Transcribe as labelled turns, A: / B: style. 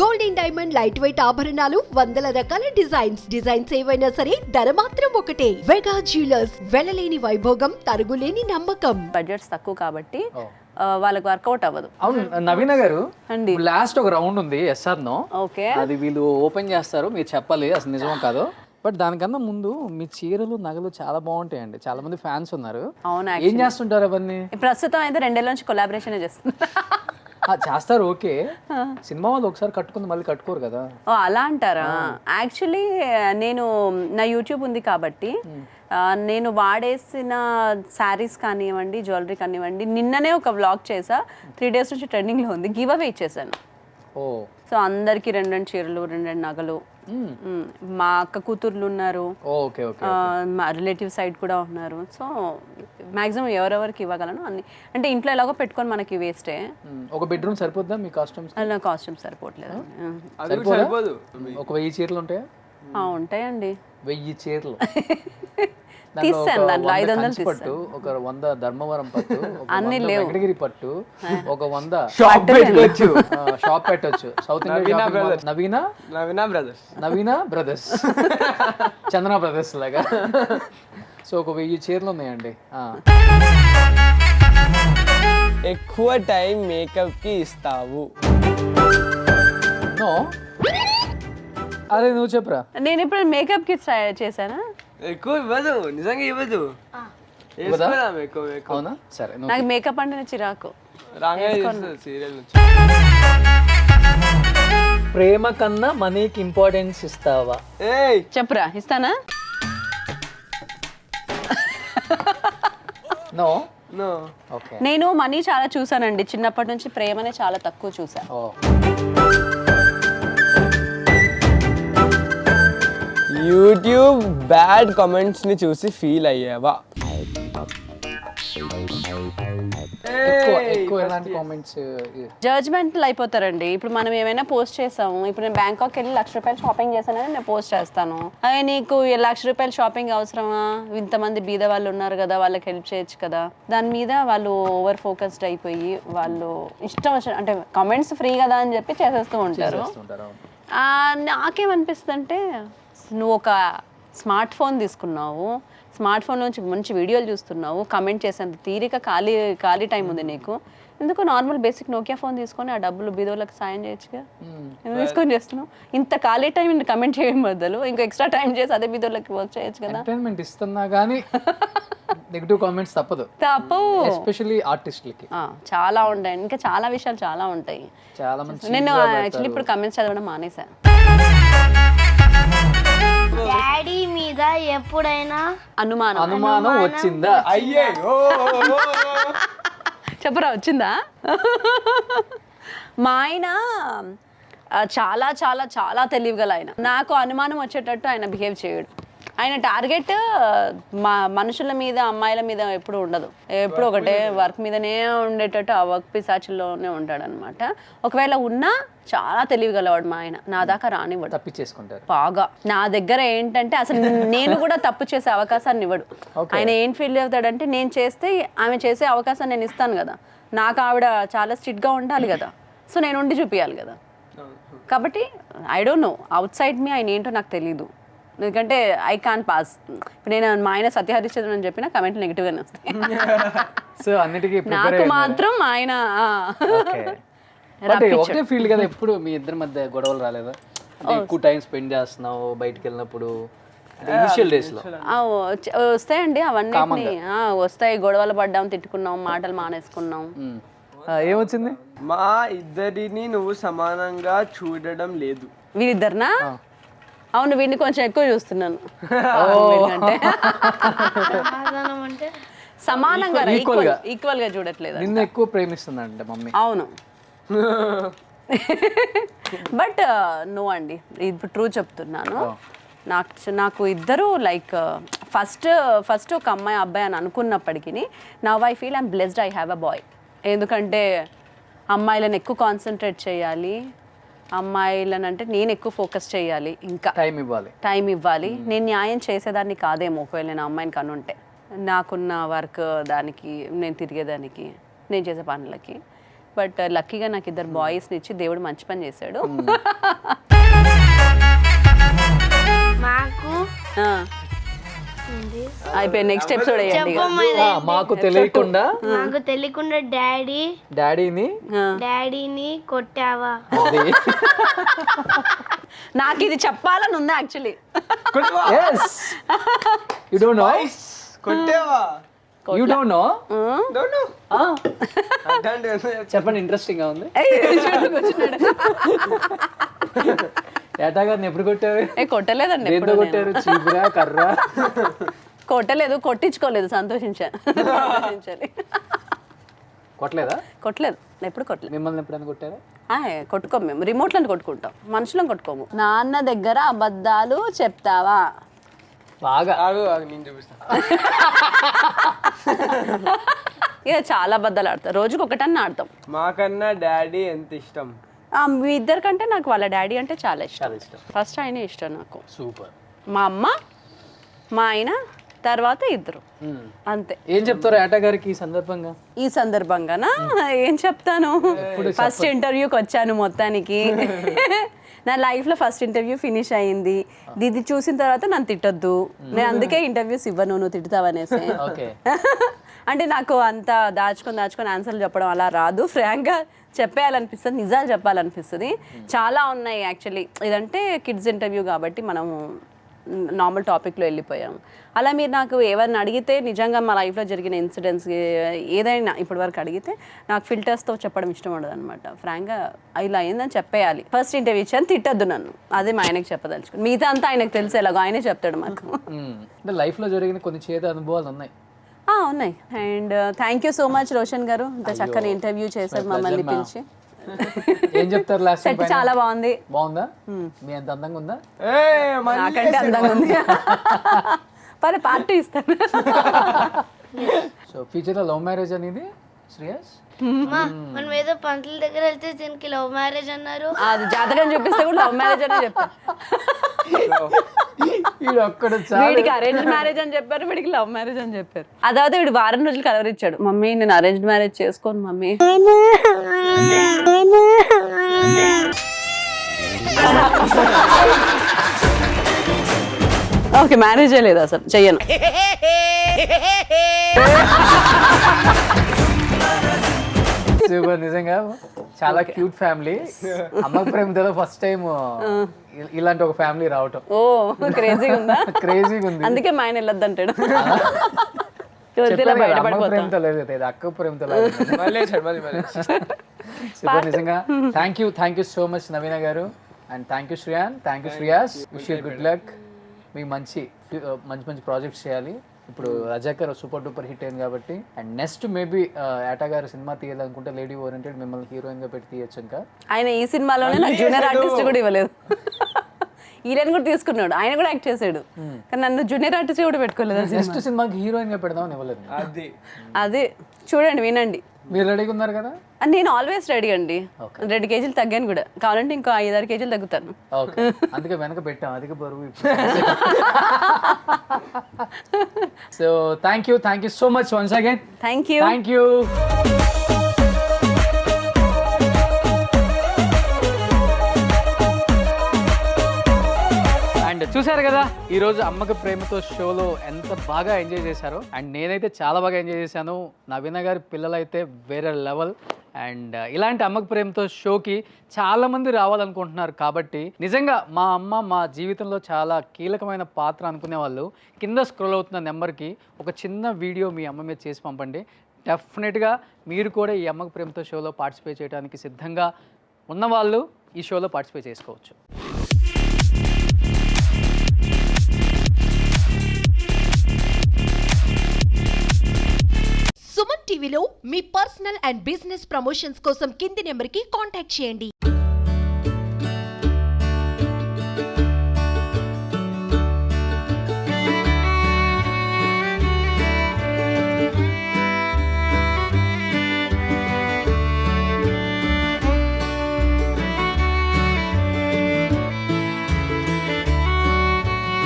A: Golden diamond light weight ఆభరణాలు వందల రకాల డిజైన్స్ ఏవైనా సరే ధర మాత్రం ఒకటే. వెగా జ్యువెలర్స్, వెలలేని వైభోగం, తరుగులేని నమ్మకం.
B: బడ్జెట్స్ తక్కువ కాబట్టి వాళ్ళకి వర్కౌట్ అవ్వదు.
C: అవును నవీన గారు
B: అండి.
C: లాస్ట్ ఒక రౌండ్ ఉంది ఎస్ఆర్ నో.
B: ఓకే,
C: అది వీళ్ళు ఓపెన్ చేస్తారు, మీరు చెప్పాలి అసలు నిజమో కాదో. బట్ దానికన్నా ముందు మీ చీరలు నగలు చాలా బాగుంటాయండి, చాలా మంది ఫ్యాన్స్ ఉన్నారు.
B: అవునా?
C: ఏం చేస్తుంటారు అవన్నీ?
B: ప్రస్తుతం అయితే 2 ఏళ్ళ నుంచి కొలాబరేషన్ చేస్తున్నా.
C: చేస్తారు ఓకే, సినిమా వాళ్ళు ఒకసారి కట్టుకుంది మళ్ళీ కట్టుకోరు కదా.
B: ఓ అలా అంటారా? యాక్చువల్లీ నేను నా యూట్యూబ్ ఉంది కాబట్టి నేను వాడేసిన శారీస్ కానివ్వండి, జ్యువెలరీ కానివ్వండి, నిన్ననే ఒక వ్లాగ్ చేసా, 3 days నుంచి ట్రెండింగ్లో ఉంది. గివ్ అవే ఇచ్చేసాను.
C: ఓ
B: సో అందరికి 2 చీరలు, 2 నగలు. మా అక్క కూతుర్లు ఉన్నారు,
C: ఓకే ఓకే,
B: మా రిలేటివ్ సైడ్ కూడా ఉన్నారు. సో మాక్సిమం ఎవరెవరికి ఇవ్వగలను అన్ని. అంటే ఇంట్లో ఎలాగో పెట్టుకొని మనకి వేస్టే.
C: ఒక బెడ్రూమ్ సరిపోద్దా మీ కాస్ట్యూమ్స్?
B: నా కాస్ట్యూమ్ సరిపోవట్లేదు.
C: సరిపోదు. ఒక 1000 చీరలు ఉంటాయా?
B: ఉంటాయండి.
C: 1000 చీరలు
B: తీసాను, దాంట్లో 500
C: పట్టు, ఒక 100 ధర్మవరం పట్టు,
B: అన్ని లేవు,
C: వెంకటగిరి పట్టు, ఒక 100
D: షాప్ పెట్టొచ్చు.
C: షాప్ పెట్టొచ్చు. సౌత్ ఇండియా నవీనా బ్రదర్స్ చందన బ్రదర్స్ లాగా. సో ఒక 1000 చీరలు ఉన్నాయండి.
D: ఎక్కువ టైం మేకప్ కి ఇస్తావు?
C: నో, అరే నువ్వు చెప్పరా.
B: నేను ఇప్పుడు మేకప్ కి ట్రై చేశానా?
D: ఎక్కువ ఇవ్వదు, నిజంగా ఇవ్వదు.
C: అవునా? సరే
B: నాకు మేకప్ అంటే చిరాకు.
D: సీరియల్ నుంచి
C: ప్రేమ కన్నా మనీకి ఇంపార్టెన్స్ ఇస్తావా?
B: చెప్పురా, ఇస్తానా?
C: No
D: no.
C: ఓకే.
B: నేను మనీ చాలా చూసానండి, చిన్నప్పటి నుంచి ప్రేమనే చాలా తక్కువ చూసా.
D: యూట్యూబ్ బ్యాడ్ కామెంట్స్ ని చూసి ఫీల్ అయ్యావా?
C: ఎక్కువ ఎలాంటి కామెంట్స్?
B: జడ్జ్మెంట్లు అయిపోతారండి. ఇప్పుడు మనం ఏమైనా పోస్ట్ చేసాము, ఇప్పుడు నేను బ్యాంకాక్ వెళ్ళి ₹1,00,000 షాపింగ్ చేశానని నేను పోస్ట్ చేస్తాను. అదే నీకు ₹1,00,000 షాపింగ్ అవసరమా? ఇంతమంది బీద వాళ్ళు ఉన్నారు కదా, వాళ్ళకి హెల్ప్ చేయొచ్చు కదా. దాని మీద వాళ్ళు ఓవర్ ఫోకస్డ్ అయిపోయి వాళ్ళు ఇష్టం వచ్చిన అంటే కామెంట్స్ ఫ్రీ కదా అని చెప్పి చేసేస్తూ ఉంటారు. నాకేమనిపిస్తుంది అంటే, నువ్వు ఒక స్మార్ట్ ఫోన్ తీసుకున్నావు, స్మార్ట్ ఫోన్ నుంచి మంచి వీడియోలు చూస్తున్నావు, కమెంట్ చేసేంత తీరిక ఖాళీ టైం ఉంది నీకు, ఎందుకు నార్మల్ బేసిక్ నోకియా ఫోన్ తీసుకొని ఆ డబ్బులు బీదోళ్ళకి సాయం చేయొచ్చుగా. ఎందుకు తీసుకొని చేస్తున్నావు? ఇంత ఖాళీ టైం కమెంట్ చేయడం బదులు ఇంకో ఎక్స్ట్రా టైం చేసి అదే బీదోళ్ళకి వర్క్ చేయొచ్చు కదా.
C: ఎంటర్టైన్మెంట్ ఇస్తున్నా కానీ నెగటివ్ కామెంట్స్ తప్పదు, ఎస్పెషల్లీ ఆర్టిస్టులకి.
B: చాలా ఉంటాయి, ఇంకా చాలా విషయాలు చాలా ఉంటాయి.
C: చాలా మంది.
B: నేను యాక్చువల్లీ ఇప్పుడు కమెంట్స్ చదవడం మానేశాను.
E: డాడీ మీద ఎప్పుడైనా
C: అనుమానం వచ్చిందా?
D: అయ్యో
B: చెప్పరా, వచ్చిందా? మా ఆయన చాలా చాలా చాలా తెలివిగల ఆయన. నాకు అనుమానం వచ్చేటట్టు ఆయన బిహేవ్ చేయడు. ఆయన టార్గెట్ మనుషుల మీద, అమ్మాయిల మీద ఎప్పుడు ఉండదు. ఎప్పుడు ఒకటే వర్క్ మీదనే ఉండేటట్టు, ఆ వర్క్ పిశాచుల్లోనే ఉంటాడు అనమాట. ఒకవేళ ఉన్నా చాలా తెలివిగలవాడు మా ఆయన. నా దాకా రానివ్వడు,
C: తప్పించేసుకుంటారు
B: బాగా. నా దగ్గర ఏంటంటే అసలు నేను కూడా తప్పు చేసే అవకాశాన్ని ఇవ్వడు. ఆయన ఏం ఫీల్ అవుతాడంటే, నేను చేస్తే ఆమె చేసే అవకాశాన్ని నేను ఇస్తాను కదా, నాకు ఆవిడ చాలా స్ట్రిక్ట్గా ఉండాలి కదా, సో నేను ఉండి చూపించాలి కదా. కాబట్టి I don't know, outside మీ ఆయన ఏంటో నాకు తెలీదు, ఎందుకంటే ఐ కాన్ పాస్. ఇప్పుడు నేను మా ఆయన సత్యహరిశ్చంద్రన్ అని చెప్పిన కమెంట్లు నెగిటివ్గానే వస్తాయి.
C: సో అన్నిటికీ
B: నాకు మాత్రం ఆయన
C: ఒకటే ఫీల్డ్ కదా. ఎప్పుడు మీ ఇద్దరి మధ్య గొడవలు రాలేదా? అంటే ఎక్కువ టైం స్పెండ్ చేస్తున్నావు బయటికి వెళ్ళినప్పుడు, ఇనిషియల్ డేస్ లో?
B: వస్తాయండి అవన్నీ, వస్తాయి. గొడవలు పడ్డాం, తిట్టుకున్నాం, మాటలు మానేసుకున్నాం.
C: ఏమొచ్చింది?
D: మా ఇద్దరిని నువ్వు సమానంగా చూడడం లేదు.
B: వీరిద్దరినా? అవును, వీడిని కొంచెం ఎక్కువ చూస్తున్నాను. సమానంగా ఈక్వల్ గా చూడట్లేదు.
C: నిన్ను ఎక్కువ ప్రేమిస్తుందంటే మమ్మీ.
B: అవును, బట్ నో అండి, ఇప్పుడు ట్రూ చెప్తున్నాను. నాకు ఇద్దరు లైక్ ఫస్ట్ ఒక అమ్మాయి అబ్బాయి అని అనుకున్నప్పటికీ now I feel I'm blessed I have a boy. ఎందుకంటే అమ్మాయిలను ఎక్కువ కాన్సన్ట్రేట్ చేయాలి, అమ్మాయిలను అంటే నేను ఎక్కువ ఫోకస్ చేయాలి, ఇంకా టైం ఇవ్వాలి. నేను న్యాయం చేసేదాన్ని కాదేమో ఒకవేళ నేను అమ్మాయిని కనుంటే. నాకున్న వర్క్ దానికి, నేను తిరిగేదానికి, నేను చేసే పనులకి బట్ లక్కీగా నాకు 2 బాయ్స్ని ఇచ్చి దేవుడు మంచి పని చేశాడు.
E: మాకు
B: అయిపోయి నెక్స్ట్ ఎపిసోడ్ వేయండి.
C: మాకు తెలియకుండా
E: డాడీని కొట్టావా?
B: నాకు ఇది చెప్పాలని ఉంది actually.
C: You don't know,
D: కొట్టేవా?
C: You don't know. చెప్పండి, ఇంట్రెస్టింగ్ గా ఉంది. ఏటా గారిని ఎప్పుడు కొట్టారు?
B: కొట్టలేదండి,
C: ఎప్పుడు కొట్టారు? చీపురా, కర్ర?
B: కొట్టలేదు, కొట్టించుకోలేదు. సంతోషించాలి.
C: కొట్టలేదా?
B: కొట్టలేదు, ఎప్పుడు కొట్టలేదు.
C: మిమ్మల్ని ఎప్పుడైనా కొట్టారా?
B: కొట్టుకోము, మేము రిమోట్లను కొట్టుకుంటాం, మనుషులను కొట్టుకోము. నాన్న దగ్గర అబద్ధాలు చెప్తావా?
C: బాగా.
D: నేను చూపిస్తా.
B: ఇక చాలా అబద్ధాలు ఆడతాం, రోజుకి ఒకటన్నా ఆడతాం.
D: మాకన్నా డాడీ ఎంత ఇష్టం?
B: మీ ఇద్దరికంటే నాకు వాళ్ళ డాడీ అంటే చాలా ఇష్టం. ఫస్ట్ ఆయనే ఇష్టం నాకు.
C: సూపర్.
B: మా అమ్మ, మా ఆయన, తర్వాత ఇద్దరు, అంతే.
C: ఏం చెప్తారు ఏటా గారికి ఈ సందర్భంగా?
B: ఈ సందర్భంగానా ఏం చెప్తాను? ఫస్ట్ ఇంటర్వ్యూకి వచ్చాను మొత్తానికి. నా లైఫ్లో ఫస్ట్ ఇంటర్వ్యూ ఫినిష్ అయింది. ఇది చూసిన తర్వాత నన్ను తిట్టొద్దు, నేను అందుకే ఇంటర్వ్యూస్ ఇవ్వను, నువ్వు తిడతావనేసి. అంటే నాకు అంత దాచుకొని ఆన్సర్లు చెప్పడం అలా రాదు. ఫ్రాంక్గా చెప్పేయాలనిపిస్తుంది, నిజాలు చెప్పాలనిపిస్తుంది. చాలా ఉన్నాయి యాక్చువల్లీ. ఇదంటే కిడ్స్ ఇంటర్వ్యూ కాబట్టి మనము నార్మల్ టాపిక్లో వెళ్ళిపోయాం. అలా మీరు నాకు ఏమైనా అడిగితే, నిజంగా మా లైఫ్లో జరిగిన ఇన్సిడెంట్స్ ఏదైనా ఇప్పటివరకు అడిగితే నాకు ఫిల్టర్స్తో చెప్పడం ఇష్టం ఉండదు అనమాట. ఫ్రాంక్గా ఇలా అయిందని చెప్పేయాలి. ఫస్ట్ ఇంటర్వ్యూ ఇచ్చాను, తిట్టద్దు నన్ను, అదే మా ఆయనకి చెప్పదలుచుకుని. మిగతా అంతా ఆయనకు తెలిసేలాగో ఆయనే చెప్తాడు మాకు.
C: అంటే లైఫ్లో జరిగిన కొన్ని చేదు అనుభవాలు ఉన్నాయి.
B: ఉన్నాయి. And thank you so much Roshan గారు, ఇంత చక్కని ఇంటర్వ్యూ చేశారు మమ్మల్ని పిలిచి.
C: ఏం చెప్తారు? లాస్ట్
B: సెట్ చాలా బాగుంది.
C: బాగుందా? మీ అంత అందంగా ఉందా?
B: నాకంటే అందంగా ఉంది. పరే పార్టీ ఇస్తాను.
C: సో ఫ్యూచర్లో లవ్ మ్యారేజ్ అనేది శ్రేయస్?
E: మనం ఏదో పంతుల దగ్గర వెళ్తే దీనికి లవ్ మ్యారేజ్ అన్నారు.
B: అది జాతకం చూపిస్తే కూడా లవ్ మ్యారేజ్ అని చెప్పారు. వీడికి అరేంజ్ మ్యారేజ్ అని చెప్పారు, వీడికి లవ్ మ్యారేజ్ అని చెప్పారు. అதாவது వీడు వారం రోజులు కలవరిచ్చాడు, మమ్మీ నేను అరేంజ్ మ్యారేజ్ చేసుకోను మమ్మీ. ఓకే, మ్యారేజే లేదు అసలు, చెయ్యను.
C: సూపర్, నిజంగా చాలా క్యూట్ ఫ్యామిలీ. అమ్మ ప్రేమతో ఫస్ట్ టైం ఇలాంటి ఒక ఫ్యామిలీ రావటం.
B: ఓ క్రేజీగా ఉందా?
C: క్రేజీగా ఉంది.
B: అందుకే మా ఆయన వెళ్ళొద్దంటాడు.
C: ప్రేమతో లేదు, అక్క ప్రేమతో లేదు. సూపర్, నిజంగా thank you so much Naveena గారు. And thank you Shreyan, thank you Shreyas. Wish you good luck. మీకు మంచి ప్రాజెక్ట్స్ చేయాలి. ఇప్పుడు రజాకర్ సూపర్ డూపర్ హిట్ అయింది కాబట్టి, అండ్ నెక్స్ట్ మేబీ ఏటా గారు సినిమా తీయాలనుకుంటే లేడీ ఓరియంటెడ్ మిమ్మల్ని హీరోయిన్ గా పెట్టి తీయచ్చు. ఇంకా ఆయన
B: ఈ సినిమాలోనే నాకు జూనియర్ ఆర్టిస్ట్ కూడా ఇవ్వలేదు. ఈయన కూడా తీసుకున్నాడు, ఆయన కూడా యాక్ట్ చేసాడు, కానీ నన్ను జూనియర్ ఆర్టిస్ట్ కూడా పెట్టుకోలేదు.
C: నెక్స్ట్ సినిమాకి హీరోయిన్ గా పెడదామని ఇవ్వలేదు.
B: అదే చూడండి, వినండి.
C: మీరు రెడీగా ఉన్నారు కదా?
B: నేను ఆల్వేస్ రెడీ అండి. 2 కేజీలు తగ్గాను కూడా, కావాలంటే ఇంకో 5-6 కేజీలు తగ్గుతాను.
C: అందుకే వెనక పెట్టాం, అధిక బరువు. So thank you so much once again.
B: Thank you.
C: And చూసారు కదా ఈరోజు అమ్మకు ప్రేమతో షోలో ఎంత బాగా ఎంజాయ్ చేశారో. అండ్ నేనైతే చాలా బాగా ఎంజాయ్ చేశాను. నవీన గారి పిల్లలైతే వేరే లెవెల్. అండ్ ఇలాంటి అమ్మకు ప్రేమతో షోకి చాలామంది రావాలనుకుంటున్నారు కాబట్టి, నిజంగా మా అమ్మ మా జీవితంలో చాలా కీలకమైన పాత్ర అనుకునే వాళ్ళు కింద స్క్రోల్ అవుతున్న నెంబర్కి ఒక చిన్న వీడియో మీ అమ్మ మీద చేసి పంపండి. డెఫినెట్గా మీరు కూడా ఈ అమ్మకు ప్రేమతో షోలో పార్టిసిపేట్ చేయడానికి సిద్ధంగా ఉన్నవాళ్ళు ఈ షోలో పార్టిసిపేట్ చేసుకోవచ్చు.
A: సుమన్ టీవీలో మీ పర్సనల్ అండ్ బిజినెస్ ప్రమోషన్స్ కోసం కింది నెంబర్కి కాంటాక్ట్ చేయండి.